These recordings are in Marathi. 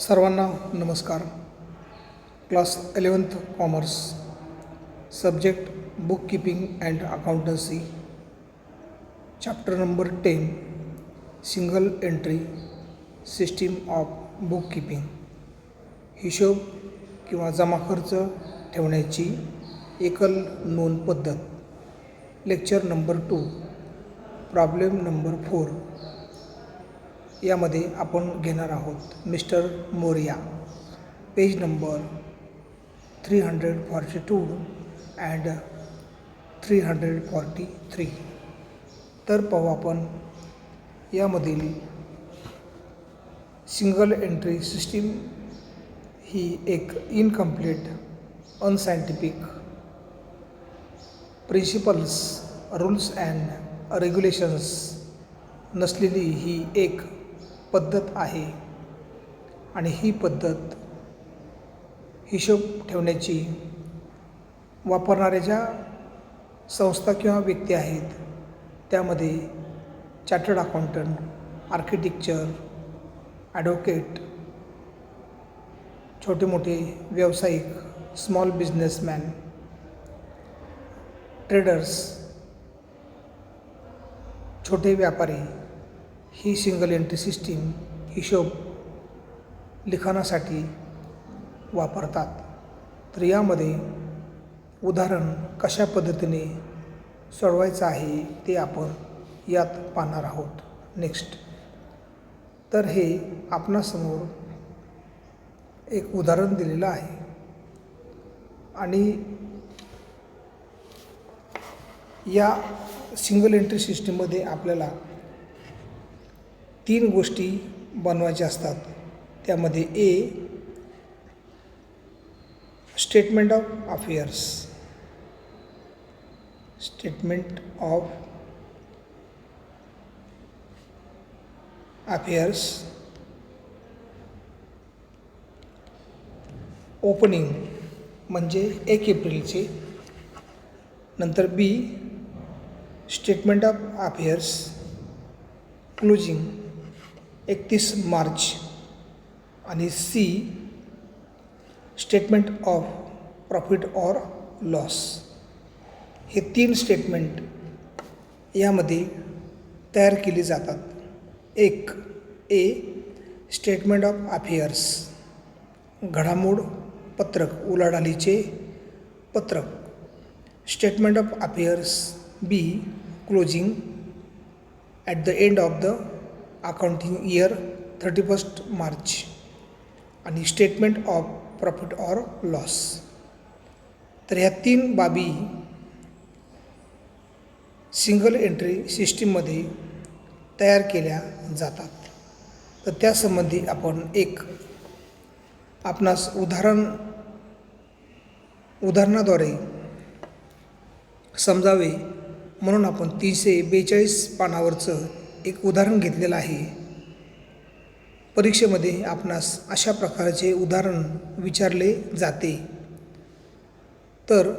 सर्वांना नमस्कार. Class 11th commerce, subject book keeping and accountancy, chapter number 10, single entry system of book keeping. हिशोब किंवा जमा खर्च ठेवण्याची एकल नोंद पद्धत. Lecture number 2, problem number 4. यामध्ये आपण घेणार आहोत mister Moriya, page number 342 and 343. तर पाहू आपण यामधील सिंगल एंट्री सिस्टीम ही एक incomplete, unscientific, principles, rules and regulations नसलेली ही एक पद्धत आहे आणि ही पद्धत हिशोब ठेवण्याची वापरणाऱ्या ज्या संस्था किंवा व्यक्ती आहेत त्यामध्ये चार्टर्ड अकाउंटंट, आर्किटेक्चर, ॲडव्होकेट, छोटे मोठे व्यावसायिक, स्मॉल बिझनेसमॅन, ट्रेडर्स, छोटे व्यापारी ही सिंगल एंट्री सिस्टीम हिशोब लिखाणासाठी वापरतात. तर यामध्ये उदाहरण कशा पद्धतीने सोडवायचं आहे ते आपण यात पाहणार आहोत. नेक्स्ट. तर हे आपणासमोर एक उदाहरण दिलेलं आहे आणि या सिंगल एंट्री सिस्टीममध्ये आपल्याला 3 गोष्टी बनवायच्या असतात. त्यामध्ये A, statement of affairs, statement of affairs, opening म्हणजे 1 एप्रिलचे, नंतर B, statement of affairs closing 31 March, आणि C, statement of profit or loss. हे 3 स्टेटमेंट यामध्ये तयार केली जातात. 1 ए, स्टेटमेंट ऑफ अफेअर्स, घडामोड पत्रक, उलाढालीचे पत्रक. Statement of affairs B, closing at the end of the accounting year 31 March, आणि statement of profit or loss. तर ह्या 3 बाबी सिंगल एंट्री सिस्टीममध्ये तयार केल्या जातात. तर त्यासंबंधी आपण एक आपणास उदाहरणाद्वारे समजावे म्हणून आपण 342 पानावरचं एक उदाहरण घेतलेलं आहे. परीक्षेमध्ये आपणास अशा प्रकारचे उदाहरण विचारले जाते. तर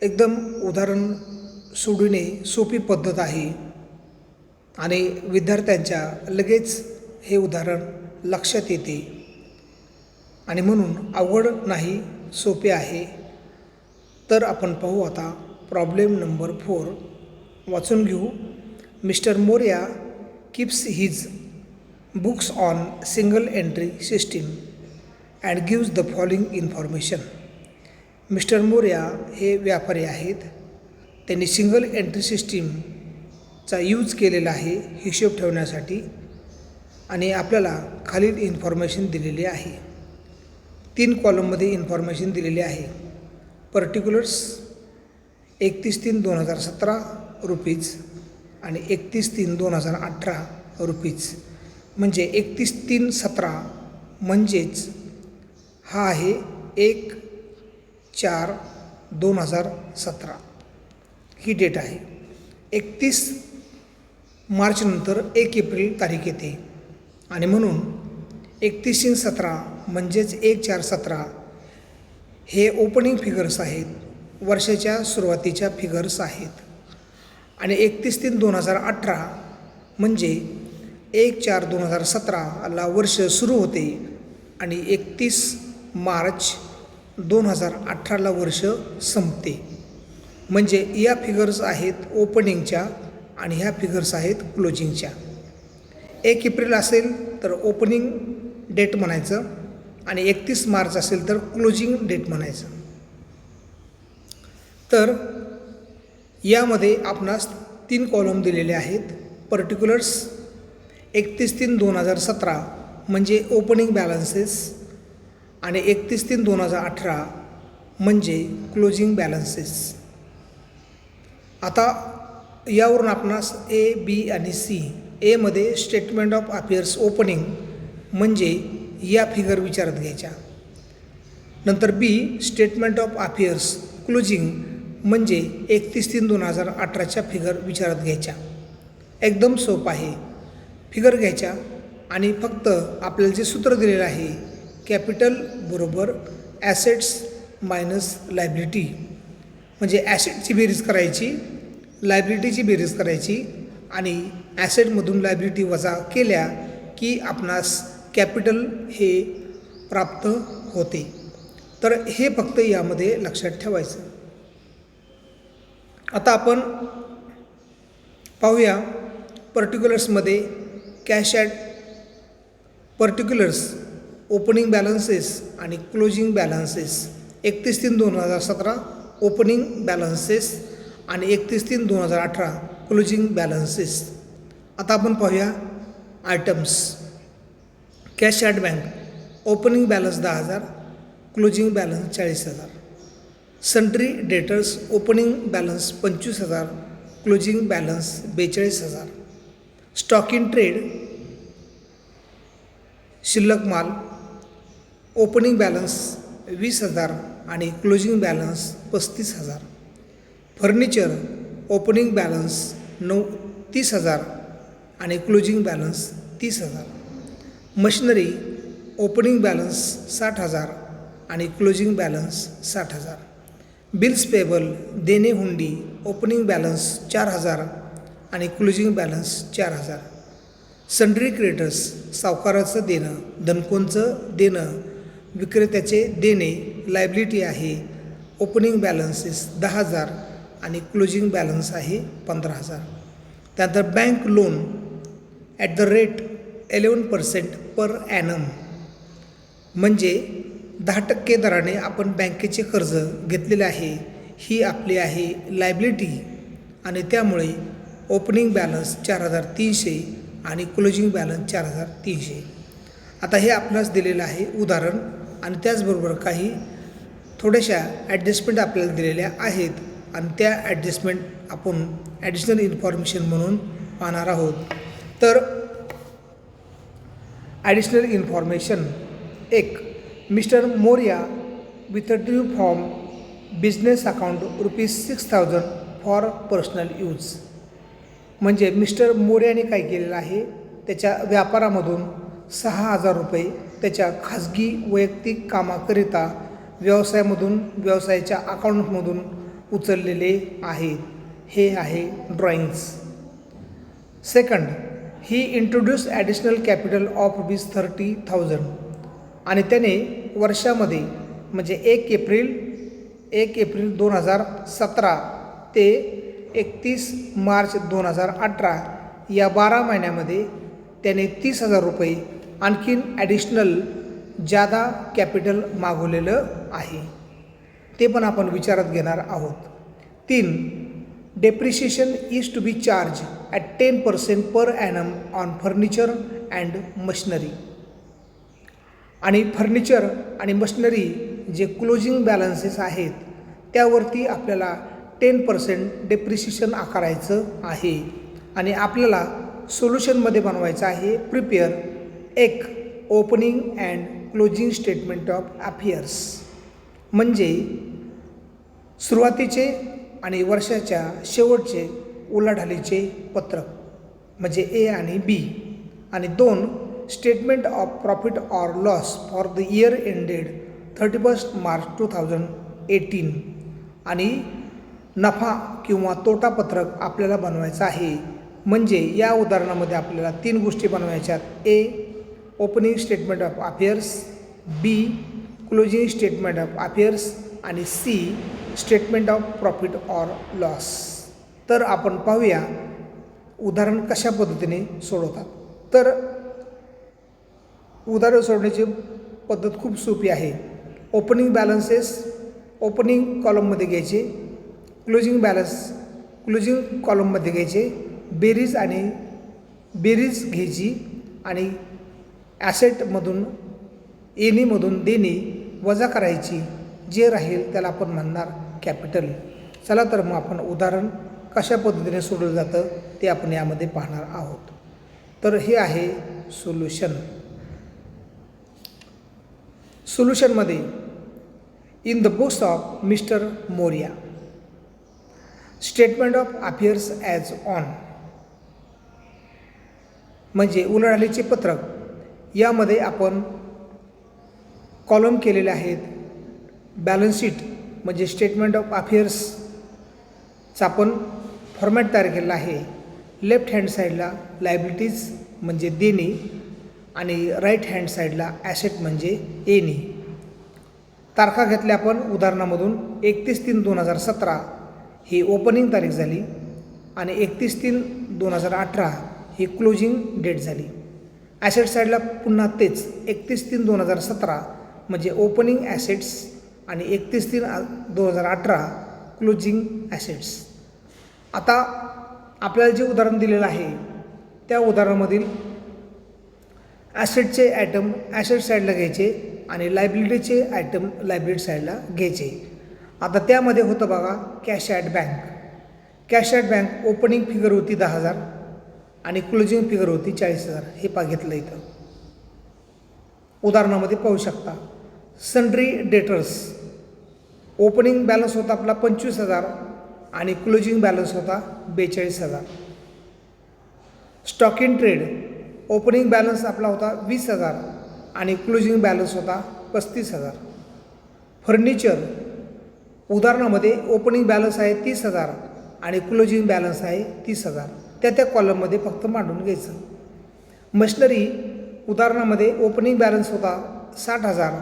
एकदम उदाहरण सोडविणे सोपी पद्धत आहे आणि विद्यार्थ्यांच्या लगेच हे उदाहरण लक्षात येते आणि म्हणून अवघड नाही, सोपे आहे. तर आपण पाहू आता प्रॉब्लेम नंबर 4. वाचून घेऊ. Mister Moriya keeps his books on single entry system and gives the following information. Mister Moriya हे व्यापारी आहेत. त्यांनी सिंगल एंट्री सिस्टीमचा यूज केलेला आहे हिशोब ठेवण्यासाठी आणि आपल्याला खालील इन्फॉर्मेशन दिलेली आहे. 3 कॉलममध्ये इन्फॉर्मेशन दिलेली आहे. पर्टिक्युलर्स 31/3/2017 रुपीज आणि 31/3/2018 रुपीज. म्हणजे 31/3/17 म्हणजेच हा आहे 1/4/2017 ही डेट आहे. 31 मार्च नंतर 1 एप्रिल तारीख येते आणि म्हणून 31/3/17 म्हणजेच 1/4/17 हे ओपनिंग फिगर्स आहेत, वर्षाच्या सुरुवातीच्या फिगर्स आहेत. आणि 31/3/2018 म्हणजे 1/4/2017ला वर्ष सुरू होते आणि 31 मार्च 2018ला वर्ष संपते. म्हणजे या फिगर्स आहेत ओपनिंगच्या आणि ह्या फिगर्स आहेत क्लोजिंगच्या. 1 एप्रिल असेल तर ओपनिंग डेट म्हणायचं आणि 31 मार्च असेल तर क्लोजिंग डेट म्हणायचं. तर यामध्ये आपणास 3 कॉलम दिलेले आहेत. पर्टिक्युलर्स 31/3/2017 म्हणजे ओपनिंग बॅलन्सेस आणि 31/3/2018 म्हणजे क्लोजिंग बॅलन्सेस. आता यावरून आपणास ए, बी आणि सी. एमध्ये स्टेटमेंट ऑफ अफेअर्स ओपनिंग म्हणजे या फिगर विचारात घ्यायच्या. नंतर B statement of affairs closing म्हणजे 31/3/2018च्या फिगर विचारात घ्यायच्या. एकदम सोपं आहे. फिगर घ्यायच्या आणि फक्त आपल्याला जे सूत्र दिलेलं आहे कॅपिटल बरोबर ॲसेट्स मायनस लायबिलिटी, म्हणजे ॲसेटची बेरीज करायची, लायबिलिटीची बेरीज करायची आणि ॲसेटमधून लायबिलिटी वजा केल्या की आपणास कॅपिटल हे प्राप्त होते. तर हे फक्त यामध्ये लक्षात ठेवायचं. आता आपण पाहूया पर्टिक्युलर्समध्ये cash at particulars opening balances आणि क्लोजिंग बॅलन्सेस. 31/3/2017 ओपनिंग बॅलन्सेस आणि 31/3/2018 क्लोजिंग बॅलन्सेस. आता आपण पाहूया items. Cash at bank opening balance 10,000, closing balance 40,000. Sundry debtors opening balance 25,000, closing balance 42,000. Stock in trade शिल्लक माल ओपनिंग बॅलन्स 20,000 आणि closing balance 35,000. Furniture opening balance 30,000 आणि closing balance 30,000. Machinery opening balance 60,000 आणि क्लोजिंग बॅलन्स 60,000. बिल्स पेबल देणे हुंडी ओपनिंग बॅलन्स 4,000 आणि क्लोजिंग बॅलन्स 4,000. सन्ड्री क्रेडिटर्स सावकाराचं देणं, धनकोंचं देणं, विक्रेत्याचे देणे लायबिलिटी आहे. ओपनिंग बॅलन्सेस 10,000 आणि क्लोजिंग बॅलन्स आहे 15,000. त्यानंतर bank loan at the rate 11% per annum म्हणजे 10% दराने आपण बँकेचे कर्ज घेतलेले आहे. ही आपली आहे लायबिलिटी आणि त्यामुळे ओपनिंग बॅलन्स 4,300 आणि क्लोजिंग बॅलन्स 4,300. आता हे आपल्यास दिलेलं आहे उदाहरण आणि त्याचबरोबर काही थोड्याशा ॲडजस्टमेंट आपल्याला दिलेल्या आहेत आणि त्या ॲडजस्टमेंट आपण ॲडिशनल इन्फॉर्मेशन म्हणून पाहणार आहोत. तर additional information 1. Mister Moriya withdrew from business account ₹6,000 for personal use. म्हणजे मिस्टर मोरियाने काय केलेलं आहे, त्याच्या व्यापारामधून ₹6,000 त्याच्या खाजगी वैयक्तिक कामाकरिता व्यवसायाच्या अकाउंटमधून उचललेले आहेत. हे आहे drawings. Second, he introduce additional capital of ₹30,000 आणि त्याने वर्षामध्ये म्हणजे 1 एप्रिल 2017 ते 31 मार्च 2018 या 12 महिन्यामध्ये त्याने ₹30,000 आणखीन ॲडिशनल जादा कॅपिटल मागवलेलं आहे. ते पण आपण विचारात घेणार आहोत. 3. Depreciation is to be charge at 10% per annum on furniture and machinery. आणि फर्निचर आणि मशिनरी जे क्लोजिंग बॅलन्सेस आहेत त्यावरती आपल्याला 10% डेप्रिशिएशन आकारायचं आहे. आणि आपल्याला सोल्युशनमध्ये बनवायचं आहे प्रिपेअर एक opening and closing statement of affairs. म्हणजे सुरुवातीचे आणि वर्षाच्या शेवटचे उलाढालीचे पत्रक म्हणजे ए आणि बी. आणि 2. Statement of profit or loss for the year ended 31 March 2018 आणि नफा किंवा तोटा पत्रक आपल्याला बनवायचं आहे. म्हणजे या उदाहरणामध्ये आपल्याला 3 गोष्टी बनवायच्यात. A opening statement of affairs, B closing statement of affairs आणि C statement of profit or loss. तर आपण पाहूया उदाहरण कशा पद्धतीने सोडवतात. तर उदाहरण सोडण्याची पद्धत खूप सोपी आहे. ओपनिंग बॅलन्सेस ओपनिंग कॉलममध्ये घ्यायचे, क्लोजिंग कॉलममध्ये घ्यायचे, बेरीज घ्यायची आणि ॲसेटमधून एनीमधून देणी वजा करायची. जे राहील त्याला आपण म्हणणार कॅपिटल. चला तर मग आपण उदाहरण कशा पद्धतीने सोडवलं जातं ते आपण यामध्ये पाहणार आहोत. तर हे आहे सोल्युशनमध्ये in the books of mister Moria statement of affairs as on म्हणजे उलाढालीचे पत्रक. यामध्ये आपण कॉलम केलेले आहेत. बॅलन्स शीट म्हणजे स्टेटमेंट ऑफ अफेअर्सचा आपण फॉर्मॅट तयार केलेला आहे. लेफ्ट हँड साईडला लायबिलिटीज म्हणजे देणी आणि राईट हँड साईडला ॲसेट म्हणजे एनी. तारखा घेतल्या आपण उदाहरणामधून 31/3/2017 ही ओपनिंग तारीख झाली आणि 31/3/2018 ही क्लोजिंग डेट झाली. ॲसेट साईडला पुन्हा तेच 31/3/2017 म्हणजे ओपनिंग ॲसेट्स आणि 31/3/2018 क्लोजिंग ॲसेट्स. आता आपल्याला जे उदाहरण दिलेलं आहे त्या उदाहरणामधील ॲसेटचे आयटम ॲसेट साईडला घ्यायचे आणि लायबिलिटीचे आयटम लायबिलिटी साईडला घ्यायचे. आता त्यामध्ये होतं बघा cash at bank. Cash at bank opening figure होती 10,000 आणि क्लोजिंग फिगर होती 40,000. हे घेतलं इथं उदाहरणामध्ये पाहू शकता. सन्ड्री डेटर्स ओपनिंग बॅलन्स होता आपला 25,000 आणि क्लोजिंग बॅलन्स होता 42,000. Stock in trade opening balance आपला होता 20,000 आणि क्लोजिंग बॅलन्स होता 35,000. फर्निचर उदाहरणामध्ये ओपनिंग बॅलन्स आहे 30,000 आणि क्लोजिंग बॅलन्स आहे 30,000. त्या कॉलममध्ये फक्त मांडून घ्यायचं. मशिनरी उदाहरणामध्ये ओपनिंग बॅलन्स होता 60,000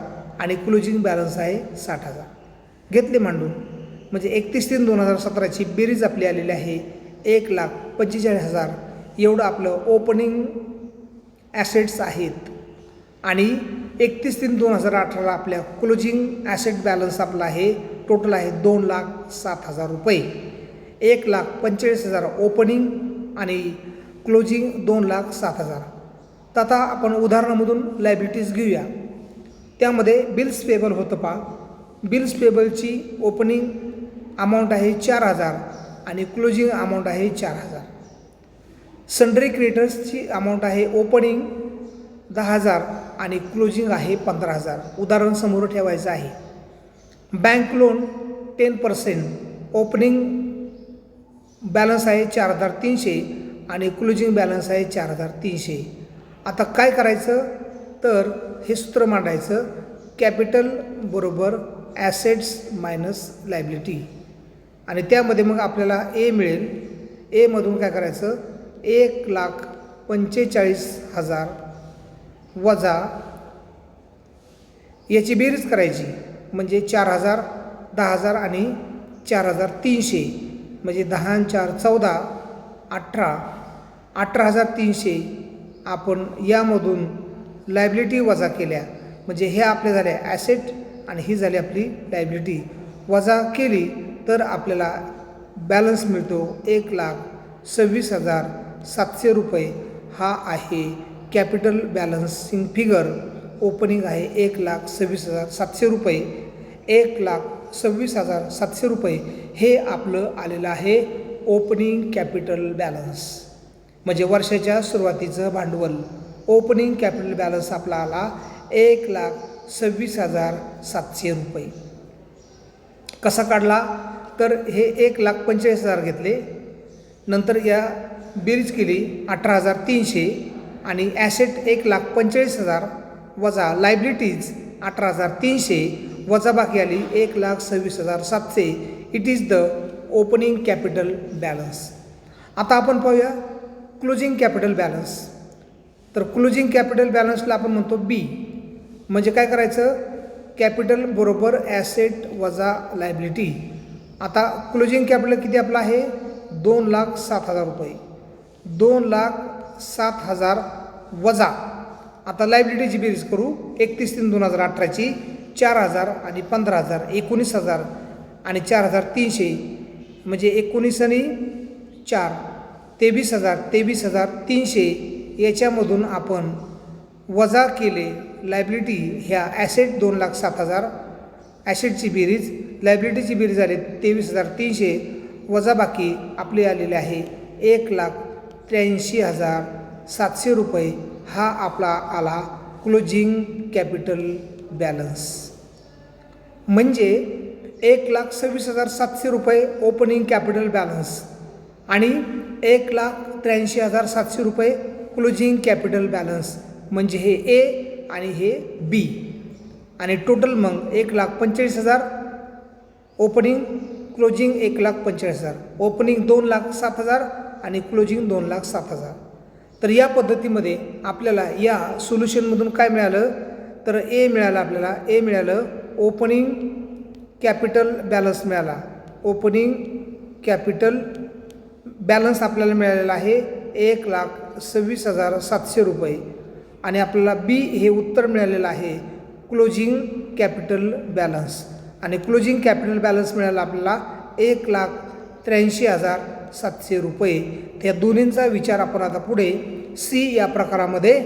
आणि क्लोजिंग बॅलन्स आहे 60,000. घेतले मांडून म्हणजे 31/3/2017ची बेरीज आपली आलेली आहे 1,45,000. एवढं आपलं ओपनिंग ॲसेट्स आहेत आणि 31/3/2018 आपल्या क्लोजिंग ॲसेट बॅलन्स आपला आहे टोटल आहे 2,07,000 रुपये. 1,45,000 ओपनिंग आणि क्लोजिंग 2,07,000. तर आता आपण उदाहरणामधून लायबिलिटीज घेऊया. त्यामध्ये बिल्स पेबल होतं पहा. बिल्स पेबलची ओपनिंग अमाऊंट आहे 4,000 आणि क्लोजिंग अमाऊंट आहे 4,000. सन्ड्री क्रेडिटर्सची अमाऊंट आहे ओपनिंग 10,000 आणि क्लोजिंग आहे 15,000. उदाहरण समोर ठेवायचं आहे. बँक लोन 10% ओपनिंग बॅलन्स आहे 4,300 आणि क्लोजिंग बॅलन्स आहे 4,300. आता काय करायचं तर हे सूत्र मांडायचं. कॅपिटल बरोबर ॲसेट्स मायनस लायबिलिटी आणि त्यामध्ये मग आपल्याला ए मिळेल. एमधून काय करायचं 1,45,000 वजा याची बेरीज करायची म्हणजे 4,000 10,000 आणि 4,300 म्हणजे 10 आणि 4 14 18,300. आपण यामधून लायबिलिटी वजा केल्या म्हणजे हे आपले झाले ॲसेट आणि ही झाली आपली लायबिलिटी. वजा केली तर आपल्याला बॅलन्स मिळतो 1,26,700 रुपये. हा आहे कॅपिटल बॅलन्सिंग फिगर. ओपनिंग आहे 1,26,700 रुपये. 1,26,700 रुपये हे आपलं आलेलं आहे ओपनिंग कॅपिटल बॅलन्स म्हणजे वर्षाच्या सुरुवातीचं भांडवल. ओपनिंग कॅपिटल बॅलन्स आपला आला 1,26,700 रुपये. कसा काढला तर हे 1,45,000 घेतले. नंतर या बेरीज केली 18,300 आणि ॲसेट 1,45,000 वजा लायबिलिटीज 18,300 वजा बाकी आली 1,26,700. It is the opening capital balance. आता आपण पाहूया क्लोजिंग कॅपिटल बॅलन्स. तर क्लोजिंग कॅपिटल बॅलन्सला आपण म्हणतो बी. म्हणजे काय करायचं, कॅपिटल बरोबर ॲसेट वजा लायबिलिटी. आता क्लोजिंग कॅपिटल किती आपलं आहे, 2,07,000 रुपये. 2,07,000 वजा, आता लायबिलिटीची बेरीज करू, 31/3/2018ची 4,000 आणि 15,000 19,000 आणि 4,300 म्हणजे 19 आणि 4 23,000 23,300. याच्यामधून आपण वजा केले लायबिलिटी ह्या ॲसेट 2,07,000, ॲसेटची बेरीज लायबिलिटीची बेरीज झाली 23,300 वजा बाकी आपले आलेले आहे 1,83,700 रुपये. हा आपला आला क्लोजिंग कॅपिटल बॅलन्स. म्हणजे 1,26,700 रुपये ओपनिंग कॅपिटल बॅलन्स आणि 1,83,700 रुपये क्लोजिंग कॅपिटल बॅलन्स. म्हणजे हे ए आणि हे बी. आणि टोटल मग 1,45,000 ओपनिंग, क्लोजिंग 1,45,000, ओपनिंग 2,07,000 आणि क्लोजिंग 2,07,000. तर या पद्धतीमध्ये आपल्याला या सोल्युशनमधून काय मिळालं, तर ए मिळालं आपल्याला. ए मिळालं ओपनिंग कॅपिटल बॅलन्स मिळाला. ओपनिंग कॅपिटल बॅलन्स आपल्याला मिळालेला आहे 1,26,700 रुपये. आणि आपल्याला बी हे उत्तर मिळालेलं आहे क्लोजिंग कॅपिटल बॅलन्स. आणि क्लोजिंग कॅपिटल बॅलन्स मिळाला आपल्याला 1,83,700 रुपये. त्या दोन्हींचा विचार आपण आता पुढे सी या प्रकारामध्ये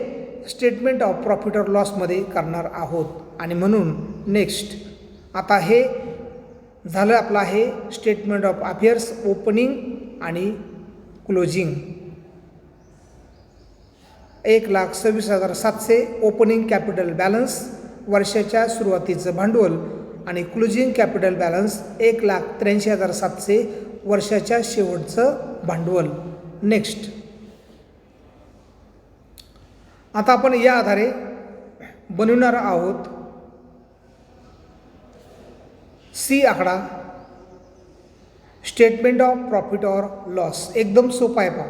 स्टेटमेंट ऑफ प्रॉफिट और लॉसमध्ये करणार आहोत. आणि म्हणून नेक्स्ट आता हे झालं आपलं आहे स्टेटमेंट ऑफ अफेअर्स ओपनिंग आणि क्लोजिंग. 1,26,700 ओपनिंग कॅपिटल बॅलन्स, वर्षाच्या सुरुवातीचं भांडवल. आणि क्लोजिंग कॅपिटल बॅलन्स 1,83,700 वर्षाच्या शेवटचं भांडवल. नेक्स्ट आता आपण या आधारे बनवणार आहोत सी आकडा स्टेटमेंट ऑफ प्रॉफिट और लॉस. एकदम सोपा आहे पहा.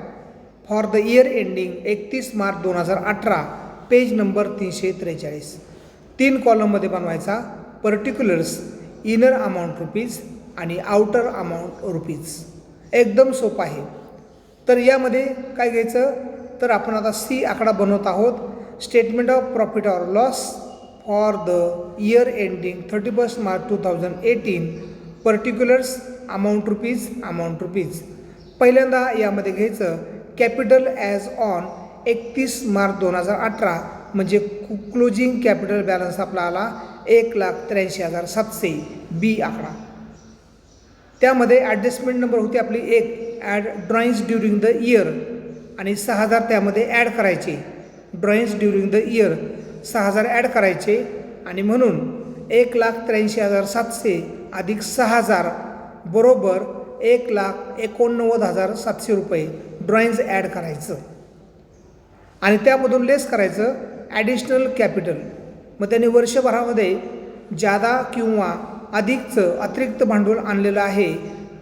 For the year ending 31 March 2018, page number 343. 3 कॉलममध्ये बनवायचा. पर्टिक्युलर्स, इनर अमाऊंट रुपीज आणि आउटर अमाऊंट रुपीज. एकदम सोपं आहे. तर यामध्ये काय घ्यायचं, तर आपण आता सी आकडा बनवत आहोत. स्टेटमेंट ऑफ प्रॉफिट और loss for the year ending 31 March 2018, particulars amount rupees. पहिल्यांदा यामध्ये घ्यायचं कॅपिटल ॲज ऑन 31 मार्च 2018 म्हणजे क्लोजिंग कॅपिटल बॅलन्स आपला आला 1,83,700 बी आकडा. त्यामध्ये ॲडजस्टमेंट नंबर होती आपली 1 add drawings during the year आणि 6,000 त्यामध्ये ॲड करायचे. Drawings during the year 6,000 add करायचे. आणि म्हणून 1,83,700 अधिक 6,000 बरोबर 1,89,700 रुपये ड्रॉइंग्स ॲड करायचं. आणि त्यामधून लेस करायचं ॲडिशनल कॅपिटल. मग त्याने वर्षभरामध्ये जादा किंवा अधिकचं अतिरिक्त भांडवल आणलेलं आहे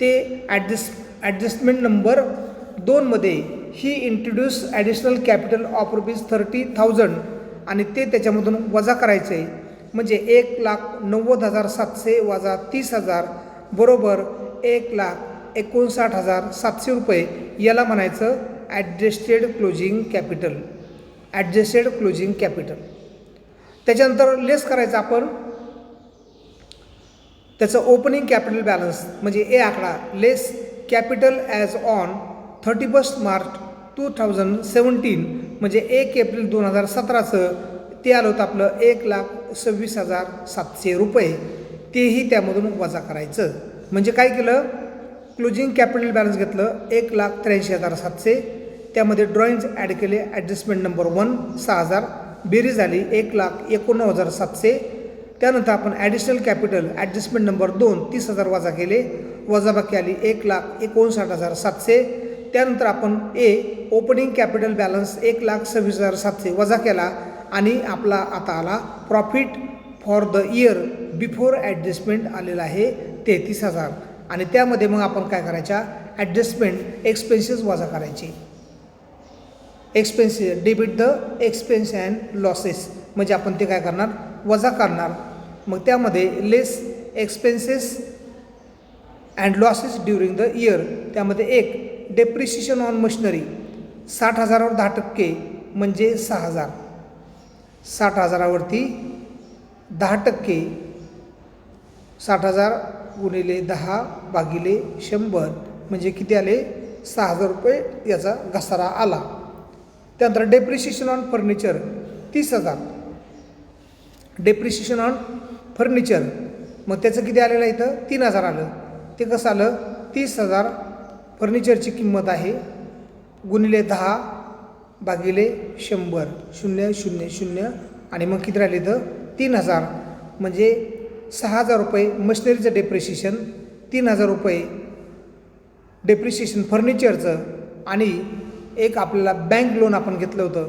ते ॲडजस्टमेंट नंबर 2मध्ये ही इंट्रोड्यूस ॲडिशनल कॅपिटल ऑफ ₹30,000 आणि ते त्याच्यामधून वजा करायचे. म्हणजे 1,90,700 वजा 30,000 बरोबर 1,59,700 रुपये. याला म्हणायचं adjusted closing capital. Adjusted closing capital. त्याच्यानंतर लेस करायचं आपण त्याचं ओपनिंग कॅपिटल बॅलन्स म्हणजे ए आकडा लेस कॅपिटल ॲज ऑन 31 मार्च 2017 म्हणजे 1 एप्रिल 2017चं ते आलं होतं आपलं 1,26,700 रुपये. तेही त्यामधून वजा करायचं. म्हणजे काय केलं, क्लोजिंग कॅपिटल बॅलन्स घेतलं 1,83,700, त्यामध्ये ड्रॉइंग्स ॲड केले ॲडजस्टमेंट नंबर 1 6,000 बेरीज झाली 1,89,700. त्यानंतर आपण ॲडिशनल कॅपिटल ॲडजस्टमेंट नंबर 2 30,000 वजा केले. वजाबाकी आली 1,59,700. त्यानंतर आपण ए ओपनिंग कॅपिटल बॅलन्स 1,26,700 वजा केला आणि आपला आता आला profit for the year before adjustment आलेला आहे 33,000. आणि त्यामध्ये मग आपण काय करायच्या ॲडजस्टमेंट एक्सपेन्सेस वजा करायचे. Expenses debit the expense and losses म्हणजे आपण ते काय करणार, वजा करणार. मग त्यामध्ये less expenses and losses during the year, त्यामध्ये एक डेप्रिसिएशन ऑन मशिनरी 60,000वर 10% म्हणजे 6,000. 60,000वरती 10%, 60,000 गुणिले 10 भागिले 100 म्हणजे किती आले, 6,000 रुपये याचा घसारा आला. त्यानंतर depreciation on furniture 30,000. Depreciation on furniture मग त्याचं किती आलेलं आहे इथं, 3,000 आलं. ते कसं आलं, 30,000 फर्निचरची किंमत आहे गुणिले 10 भागिले 100, 0 0 0 आणि मग किती राहिले इथं 3,000 म्हणजे 6,000 रुपये मशिनरीचं डेप्रिसिएशन, 3,000 रुपये डेप्रिसिएशन फर्निचरचं, आणि एक आपल्याला बँक लोन आपण घेतलं होतं,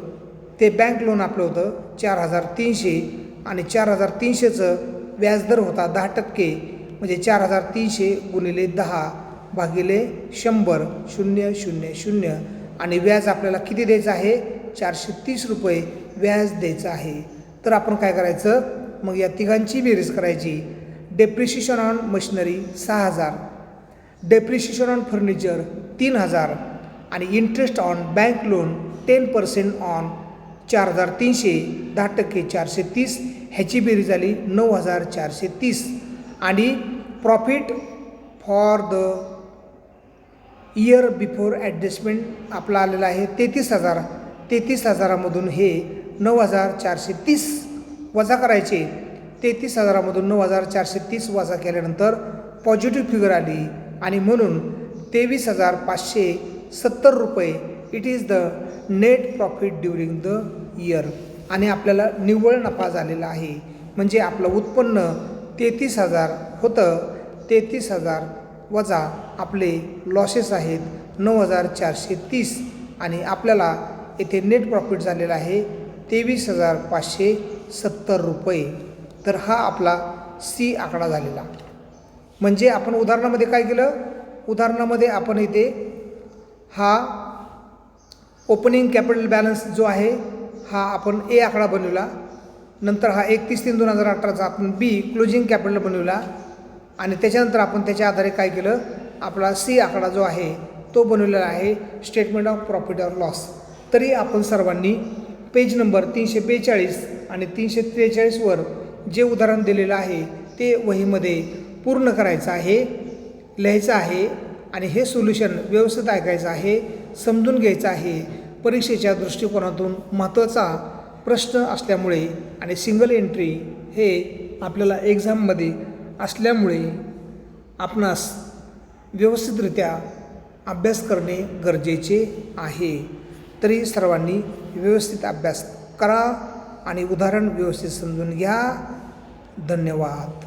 ते बँक लोन आपलं होतं 4,300 आणि 4,300चं व्याजदर होता 10%, म्हणजे 4,300 गुणिले 10 भागिले 100, 0 0 0 आणि व्याज आपल्याला किती द्यायचं आहे, 430 रुपये व्याज द्यायचं आहे. तर आपण काय करायचं, मग या तिघांची बेरीज करायची. Depreciation on machinery 6,000, depreciation on furniture 3,000 आणि interest on bank loan 10% on 4,300, 10% 430, ह्याची बेरीज झाली 9,430. आणि profit for the year before adjustment आपला आलेला आहे 33,000. 33,000मधून हे 9,430 वजा करायचे. 33,000मधून 9,430 वजा केल्यानंतर पॉझिटिव्ह फिगर आली आणि म्हणून 23,570 रुपये it is the net profit during the year. आणि आपल्याला निव्वळ नफा झालेला आहे. म्हणजे आपलं उत्पन्न 33,000 होतं, 33,000 वजा आपले लॉसेस आहेत 9,430 आणि आपल्याला येथे नेट प्रॉफिट झालेला आहे 23,570 रुपये. तर हा आपला सी आकडा झालेला. म्हणजे आपण उदाहरणामध्ये काय केलं, उदाहरणामध्ये आपण इथे हा ओपनिंग कॅपिटल बॅलन्स जो आहे हा आपण ए आकडा बनवला, नंतर हा 31/3/2018चा आपण बी क्लोजिंग कॅपिटल बनवला आणि त्याच्यानंतर आपण त्याच्या आधारे काय केलं, आपला सी आकडा जो आहे तो बनवलेला आहे स्टेटमेंट ऑफ प्रॉफिट और लॉस. तरी आपण सर्वांनी पेज नंबर 342 आणि 343वर जे उदाहरण दिलेलं आहे ते वहीमध्ये पूर्ण करायचं आहे, लिहायचं आहे आणि हे सोल्युशन व्यवस्थित ऐकायचं आहे, समजून घ्यायचं आहे. परीक्षेच्या दृष्टिकोनातून महत्त्वाचा प्रश्न असल्यामुळे आणि सिंगल एंट्री हे आपल्याला एक्झाममध्ये असल्यामुळे आपणास व्यवस्थितरित्या अभ्यास करणे गरजेचे आहे. तरी सर्वांनी व्यवस्थित अभ्यास करा आणि उदाहरण व्यवस्थित समजून घ्या. धन्यवाद.